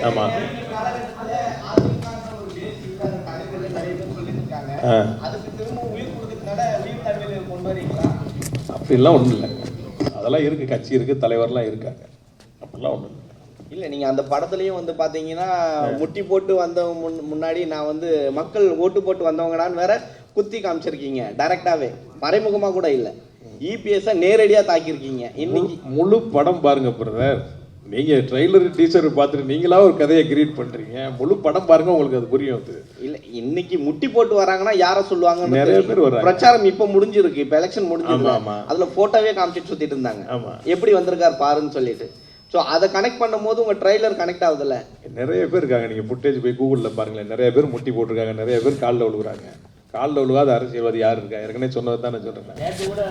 ஆமா அப்படிலாம் ஒன்றும் இல்லை. அதெல்லாம் இருக்கு, கட்சி இருக்கு, தலைவர்லாம் இருக்காங்க, அப்படிலாம் ஒன்றும் இல்லை. நீங்கள் அந்த படத்துலையும் வந்து பார்த்தீங்கன்னா முட்டி போட்டு வந்தவங்க முன்னாடி நான் வந்து மக்கள் ஓட்டு போட்டு வந்தவங்கடான்னு வேற குத்தி காமிச்சிருக்கீங்க. டைரக்டாவே, மறைமுகமாக கூட இல்லை, இபிஎஸ்ஸை நேரடியாக தாக்கியிருக்கீங்க. இன்னைக்கு முழு படம் பாருங்க பிரதர். நீங்க ட்ரெய்லர் டீசர் பார்த்துட்டு நீங்களா ஒரு கதையை கிரியேட் பண்றீங்க. முழு படம் பாருங்க, உங்களுக்கு அது புரியும். அது இல்ல, இன்னைக்கு முட்டி போட்டு வராங்கன்னா யாரை சொல்லுவாங்க? நிறைய பேர் வராங்க. பிரச்சாரம் இப்ப முடிஞ்சிருக்கு, இப்ப எலெக்ஷன் முடிஞ்சிருக்கு. அதுல போட்டோவே காமிச்சிட்டு சுத்திட்டு இருந்தாங்க, எப்படி வந்திருக்காரு பாருன்னு சொல்லிட்டு. ஸோ அதை கனெக்ட் பண்ணும் போது உங்க ட்ரெய்லர் கனெக்ட் ஆகுதுல்ல. நிறைய பேர் இருக்காங்க, நீங்க ஃபுட்டேஜ் போய் கூகுளில் பாருங்களேன். நிறைய பேர் முட்டி போட்டிருக்காங்க, நிறைய பேர் காலில் விழுகுறாங்க. காலில் விழுகாத அரசியல்வாதி யார் இருக்கா? ஏற்கனவே சொன்னது தான் நான் சொல்றேன். நேற்று கூட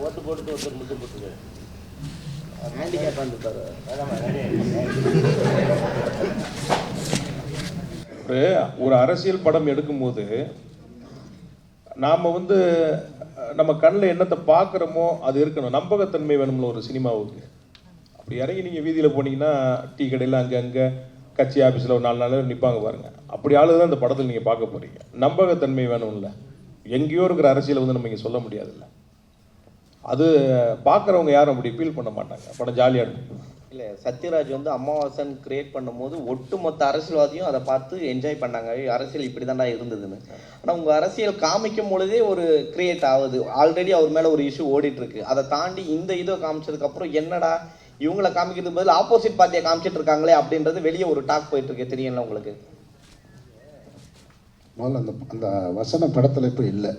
ஓட்டு போட்டு ஒருத்தர் முட்டி போட்டுருக்காரு. ஒரு அரசியல் படம் எடுக்கும்போது நாம வந்து நம்ம கண்ணில் என்னத்தை பார்க்குறோமோ அது இருக்கணும். நம்பகத்தன்மை வேணும்ல ஒரு சினிமாவுக்கு. அப்படி இறங்கி நீங்கள் வீதியில் போனீங்கன்னா டீ கடையில் அங்கே கட்சி ஆஃபீஸில் ஒரு 4 நாள் நிற்பாங்க பாருங்கள். அப்படி ஆளு தான் இந்த படத்தில் நீங்கள் பார்க்க போகிறீங்க. நம்பகத்தன்மை வேணும்ல. எங்கேயோ இருக்கிற அரசியலை வந்து நம்ம இங்கே சொல்ல முடியாதுல்ல. அது பார்க்குறவங்க யாரும் அப்படி ஃபீல் பண்ண மாட்டாங்க. படம் ஜாலியாக இருக்கும். இல்லை, சத்யராஜ் வந்து அமாவாசன் கிரியேட் பண்ணும்போது ஒட்டுமொத்த அரசியல்வாதியும் அதை பார்த்து என்ஜாய் பண்ணாங்க. அரசியல் இப்படி தாண்டா இருந்ததுன்னு. ஆனால் உங்கள் அரசியல் காமிக்கும் பொழுதே ஒரு கிரியேட் ஆகுது. ஆல்ரெடி அவர் மேலே ஒரு இஷ்யூ ஓடிட்டு இருக்கு. அதை தாண்டி இந்த இதை காமிச்சதுக்கப்புறம் என்னடா இவங்களை காமிக்கிறதுக்கு பதில் ஆப்போசிட் பார்ட்டியை காமிச்சிட்டு இருக்காங்களே அப்படின்றது வெளியே ஒரு டாக் போயிட்டு இருக்கு. தெரியல உங்களுக்கு? முதல்ல அந்த வசன படத்தில் இப்போ இல்லை,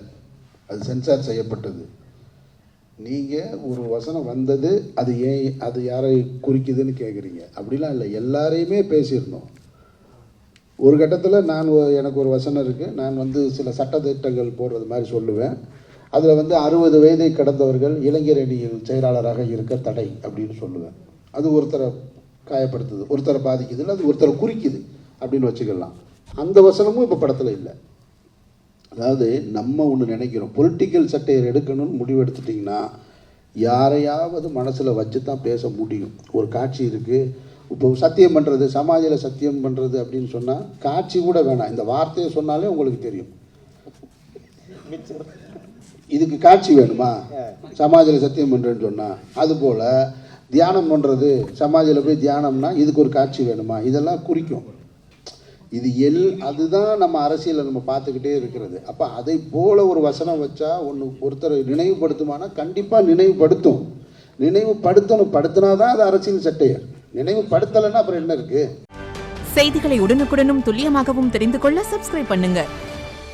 அது சென்சார் செய்யப்பட்டது. நீங்கள் ஒரு வசனம் வந்தது, அது ஏன் அது யாரை குறிக்குதுன்னு கேட்குறீங்க. அப்படிலாம் இல்லை, எல்லாரையுமே பேசியிருந்தோம். ஒரு கட்டத்தில் எனக்கு ஒரு வசனம் இருக்குது. நான் வந்து சில சட்டத்திட்டங்கள் போடுறது மாதிரி சொல்லுவேன். அதில் வந்து 60 வயதை கடந்தவர்கள் இளைஞர் அணியில் செயலாளராக இருக்க தடை அப்படின்னு சொல்லுவேன். அது ஒருத்தரை காயப்படுத்துது, ஒருத்தரை பாதிக்குது, இல்லை அது ஒருத்தரை குறிக்குது அப்படின்னு வச்சுக்கலாம். அந்த வசனமும் இப்போ படத்தில் இல்லை. அதாவது நம்ம ஒன்று நினைக்கிறோம், பொலிட்டிக்கல் சட்டையை எடுக்கணும்னு முடிவு எடுத்துட்டிங்கன்னா யாரையாவது மனசில் வச்சு தான் பேச முடியும். ஒரு காட்சி இருக்குது, இப்போ சத்தியம் பண்ணுறது, சமாஜில் சத்தியம் பண்ணுறது அப்படின்னு சொன்னால் காட்சி கூட வேணாம், இந்த வார்த்தையை சொன்னாலே உங்களுக்கு தெரியும். இதுக்கு காட்சி வேணுமா? சமாஜில் சத்தியம் பண்ணுறேன்னு சொன்னால். அதுபோல் தியானம் பண்ணுறது, சமாஜில் போய் தியானம்னா இதுக்கு ஒரு காட்சி வேணுமா? இதெல்லாம் குறிக்கும். இது அதுதான் நம்ம அரசியலை நம்ம பார்த்துக்கிட்டே இருக்கிறது. அப்போ அதை போல் ஒரு வசனம் வச்சா ஒருத்தரை நினைவுபடுத்துமானா கண்டிப்பாக நினைவுபடுத்தும். படுத்தினாதான் அது அரசியல் சட்டையர். நினைவுபடுத்தலைன்னா அப்புறம் என்ன இருக்குது? செய்திகளை உடனுக்குடனும் துல்லியமாகவும் தெரிந்து கொள்ள சப்ஸ்கிரைப் பண்ணுங்க.